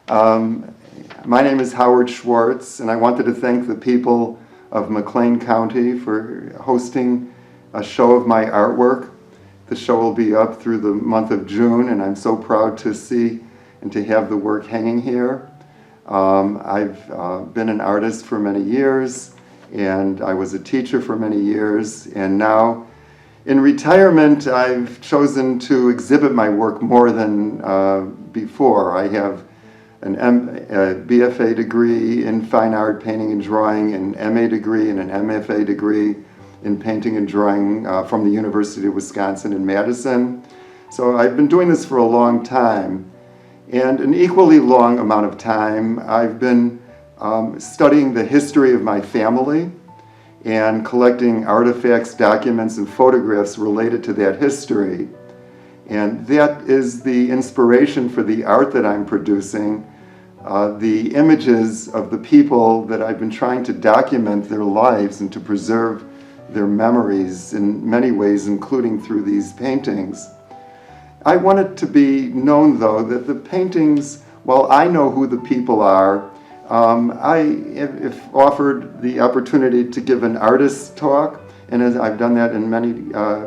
Um, my name is Howard Schwartz, and I wanted to thank the people of McLean County for hosting a show of my artwork. The show will be up through the month of June, and I'm so proud to see and to have the work hanging here. I've been an artist for many years, and I was a teacher for many years, and now in retirement I've chosen to exhibit my work more than before. I have a BFA degree in fine art, painting and drawing, an MA degree and an MFA degree in painting and drawing from the University of Wisconsin in Madison. So I've been doing this for a long time, and an equally long amount of time I've been studying the history of my family and collecting artifacts, documents, and photographs related to that history. And that is the inspiration for the art that I'm producing, the images of the people that I've been trying to document their lives and to preserve their memories in many ways, including through these paintings. I want it to be known, though, that the paintings, while I know who the people are, if offered the opportunity to give an artist's talk, and as I've done that in many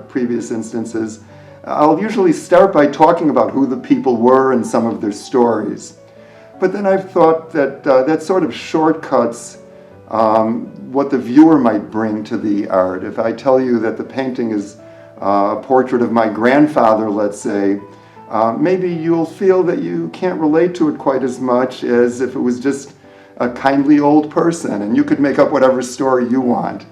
previous instances, I'll usually start by talking about who the people were and some of their stories. But then I've thought that that sort of shortcuts what the viewer might bring to the art. If I tell you that the painting is a portrait of my grandfather, let's say, maybe you'll feel that you can't relate to it quite as much as if it was just a kindly old person, and you could make up whatever story you want.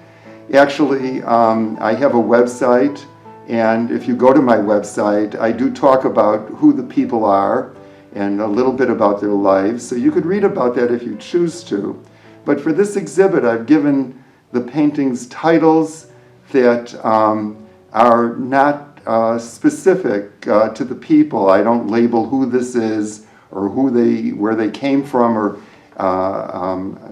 Actually, I have a website, and if you go to my website, I do talk about who the people are and a little bit about their lives, so you could read about that if you choose to. But for this exhibit, I've given the paintings titles that are not specific to the people. I don't label who this is or where they came from, or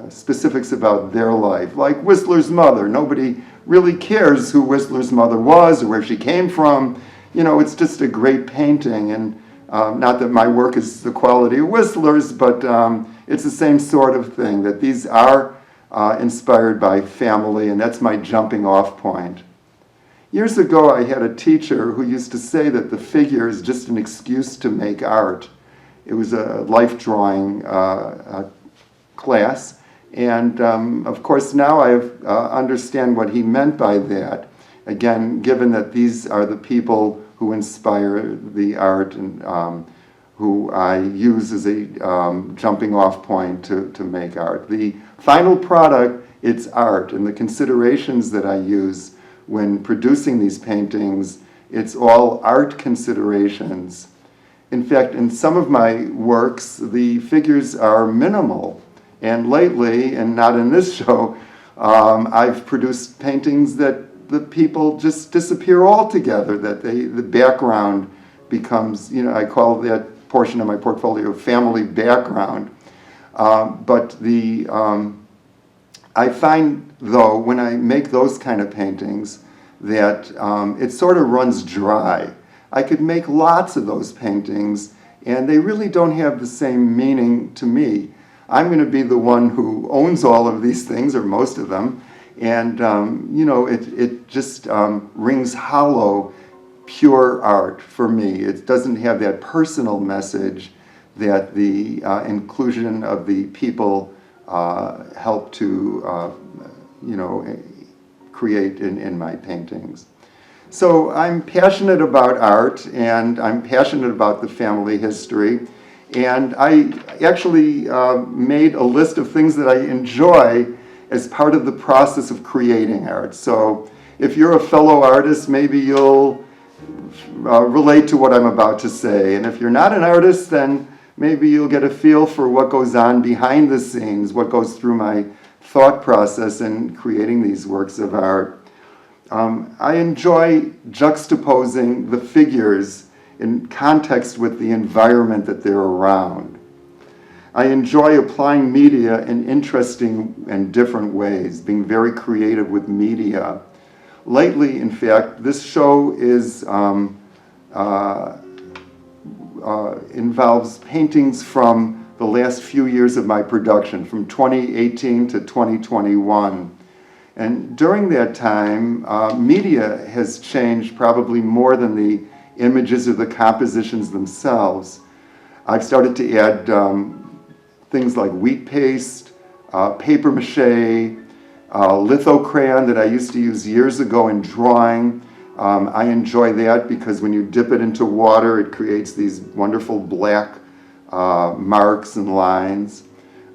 specifics about their life. Like Whistler's mother. Nobody really cares who Whistler's mother was or where she came from. You know, it's just a great painting, and not that my work is the quality of Whistler's, but it's the same sort of thing, that these are inspired by family, and that's my jumping off point. Years ago, I had a teacher who used to say that the figure is just an excuse to make art. It was a life drawing class, and of course now I understand what he meant by that. Again, given that these are the people who inspire the art and who I use as a jumping off point to make art. The final product, it's art, and the considerations that I use when producing these paintings, it's all art considerations. In fact, in some of my works, the figures are minimal. And lately, and not in this show, I've produced paintings that the people just disappear altogether, that the background becomes, I call that portion of my portfolio family background. But I find, though, when I make those kind of paintings, that it sort of runs dry. I could make lots of those paintings, and they really don't have the same meaning to me. I'm going to be the one who owns all of these things, or most of them, and it just rings hollow, pure art for me. It doesn't have that personal message that the inclusion of the people help to create in my paintings. So I'm passionate about art, and I'm passionate about the family history. And I actually made a list of things that I enjoy as part of the process of creating art. So if you're a fellow artist, maybe you'll relate to what I'm about to say. And if you're not an artist, then maybe you'll get a feel for what goes on behind the scenes, what goes through my thought process in creating these works of art. I enjoy juxtaposing the figures in context with the environment that they're around. I enjoy applying media in interesting and different ways, being very creative with media. Lately, in fact, this show involves paintings from the last few years of my production, from 2018 to 2021. And during that time, media has changed probably more than the images or the compositions themselves. I've started to add things like wheat paste, paper mache, lithocrayon that I used to use years ago in drawing. I enjoy that because when you dip it into water, it creates these wonderful black marks and lines.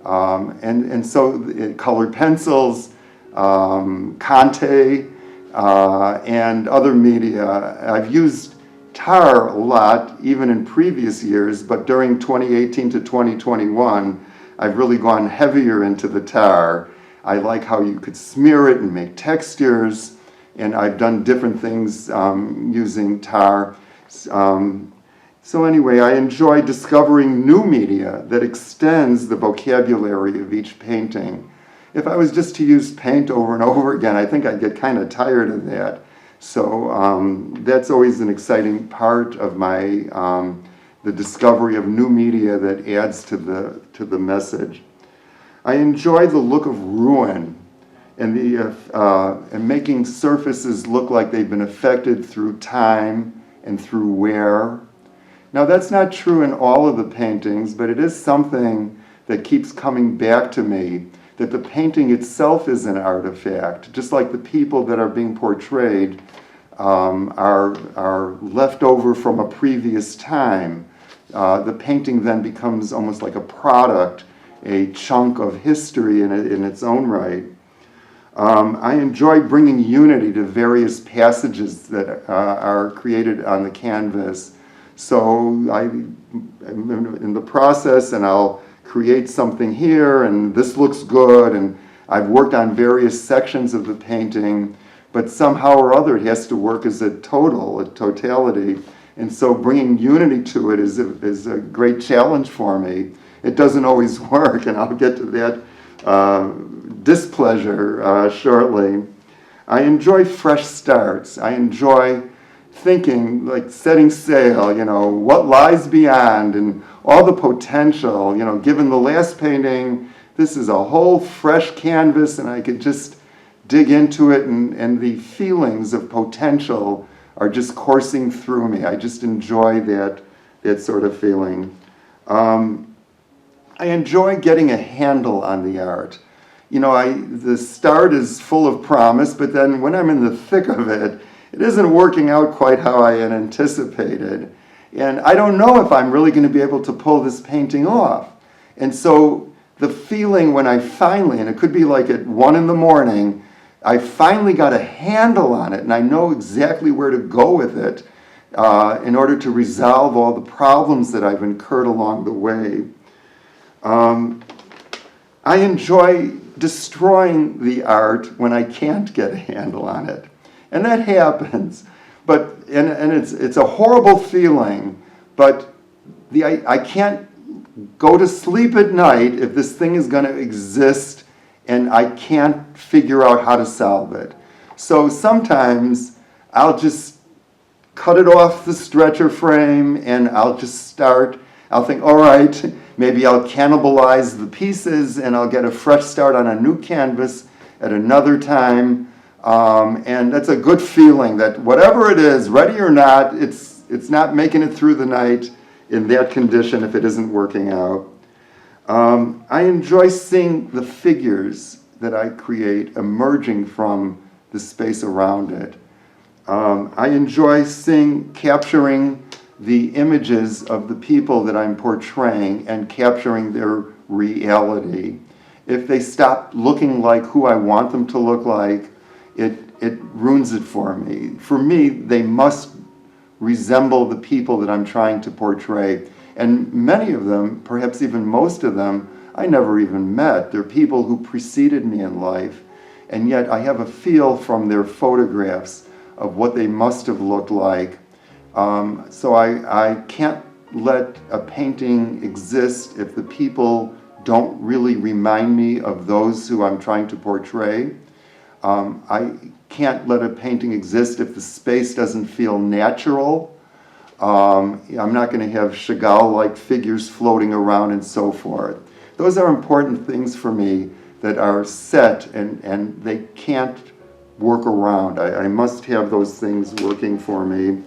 And so colored pencils, Conte, and other media. I've used tar a lot, even in previous years, but during 2018 to 2021, I've really gone heavier into the tar. I like how you could smear it and make textures, and I've done different things using tar. So anyway, I enjoy discovering new media that extends the vocabulary of each painting. If I was just to use paint over and over again, I think I'd get kind of tired of that. So that's always an exciting part of my the discovery of new media that adds to the message. I enjoy the look of ruin and and making surfaces look like they've been affected through time and through wear. Now that's not true in all of the paintings, but it is something that keeps coming back to me, that the painting itself is an artifact, just like the people that are being portrayed are left over from a previous time. The painting then becomes almost like a product, a chunk of history in its own right. I enjoy bringing unity to various passages that are created on the canvas. So I'm in the process, and I'll create something here, and this looks good, and I've worked on various sections of the painting, but somehow or other it has to work as a totality. And so bringing unity to it is a great challenge for me. It doesn't always work, and I'll get to that displeasure shortly. I enjoy fresh starts. I enjoy thinking, like setting sail, what lies beyond and all the potential. Given the last painting, this is a whole fresh canvas, and I could just dig into it, and the feelings of potential are just coursing through me. I just enjoy that sort of feeling. I enjoy getting a handle on the art. The start is full of promise, but then when I'm in the thick of it, it isn't working out quite how I had anticipated. And I don't know if I'm really going to be able to pull this painting off. And so the feeling when I finally, and it could be like at 1 a.m, I finally got a handle on it, and I know exactly where to go with it in order to resolve all the problems that I've incurred along the way. I enjoy destroying the art when I can't get a handle on it. And that happens. But and it's a horrible feeling, but I can't go to sleep at night if this thing is going to exist and I can't figure out how to solve it. So sometimes I'll just cut it off the stretcher frame, and I'll just start. I'll think, all right, maybe I'll cannibalize the pieces and I'll get a fresh start on a new canvas at another time. And that's a good feeling that whatever it is, ready or not, it's not making it through the night in that condition if it isn't working out. I enjoy seeing the figures that I create emerging from the space around it. I enjoy capturing the images of the people that I'm portraying and capturing their reality. If they stop looking like who I want them to look like, it ruins it for me. For me, they must resemble the people that I'm trying to portray. And many of them, perhaps even most of them, I never even met. They're people who preceded me in life, and yet I have a feel from their photographs of what they must have looked like. So I can't let a painting exist if the people don't really remind me of those who I'm trying to portray. I can't let a painting exist if the space doesn't feel natural. I'm not going to have Chagall-like figures floating around and so forth. Those are important things for me that are set and they can't work around. I must have those things working for me.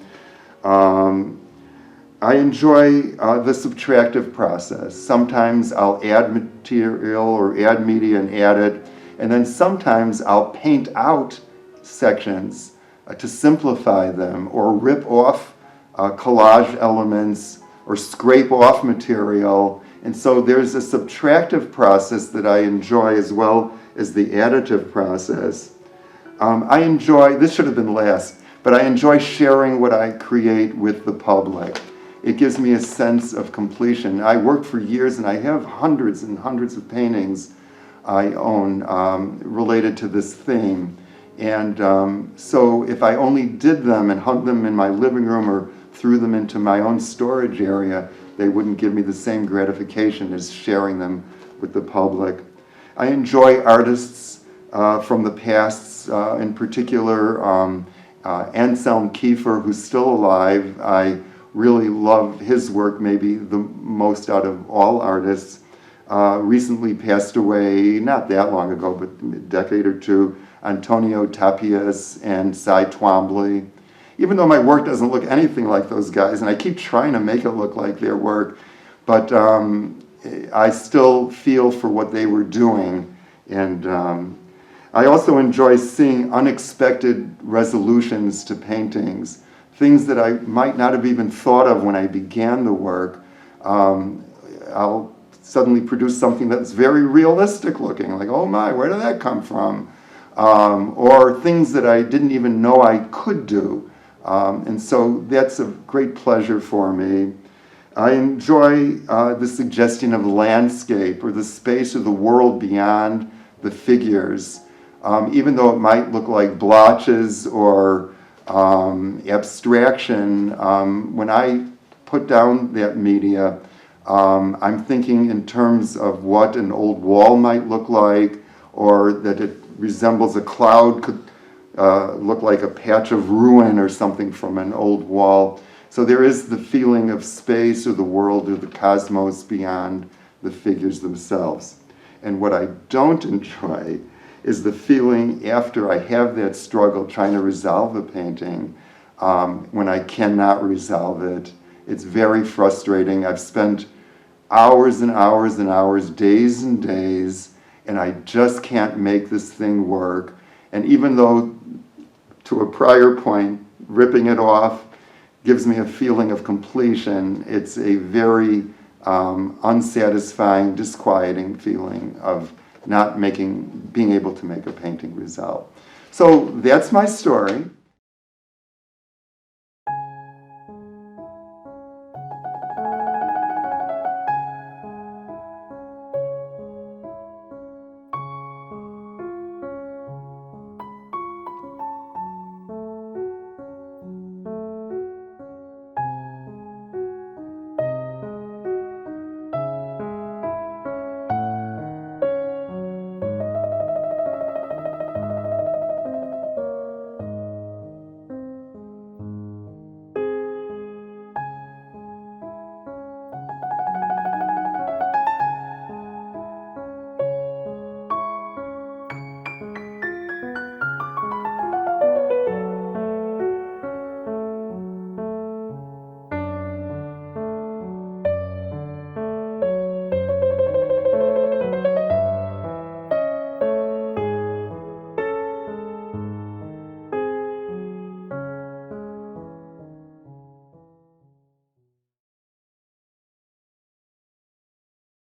I enjoy the subtractive process. Sometimes I'll add material or add media and add it, and then sometimes I'll paint out sections to simplify them or rip off collage elements or scrape off material. And so there's a subtractive process that I enjoy as well as the additive process. I enjoy, this should have been last, but I enjoy sharing what I create with the public. It gives me a sense of completion. I worked for years and I have hundreds and hundreds of paintings I own related to this theme. And so if I only did them and hung them in my living room or threw them into my own storage area, they wouldn't give me the same gratification as sharing them with the public. I enjoy artists from the past, in particular Anselm Kiefer, who's still alive. I really love his work, maybe the most out of all artists. Recently passed away, not that long ago, but a decade or two, Antonio Tapias and Cy Twombly. Even though my work doesn't look anything like those guys, and I keep trying to make it look like their work, but I still feel for what they were doing. And I also enjoy seeing unexpected resolutions to paintings, things that I might not have even thought of when I began the work. I'll suddenly produce something that's very realistic looking, like, oh my, where did that come from? Or things that I didn't even know I could do. And so that's a great pleasure for me. I enjoy the suggestion of landscape or the space or the world beyond the figures. Even though it might look like blotches or abstraction, when I put down that media, I'm thinking in terms of what an old wall might look like, or that it resembles a cloud, could look like a patch of ruin or something from an old wall. So there is the feeling of space or the world or the cosmos beyond the figures themselves. And what I don't enjoy is the feeling after I have that struggle trying to resolve a painting, when I cannot resolve it. It's very frustrating. I've spent hours and hours and hours, days and days, and I just can't make this thing work. And even though, to a prior point, ripping it off gives me a feeling of completion, it's a very unsatisfying, disquieting feeling of not being able to make a painting resolve. So that's my story.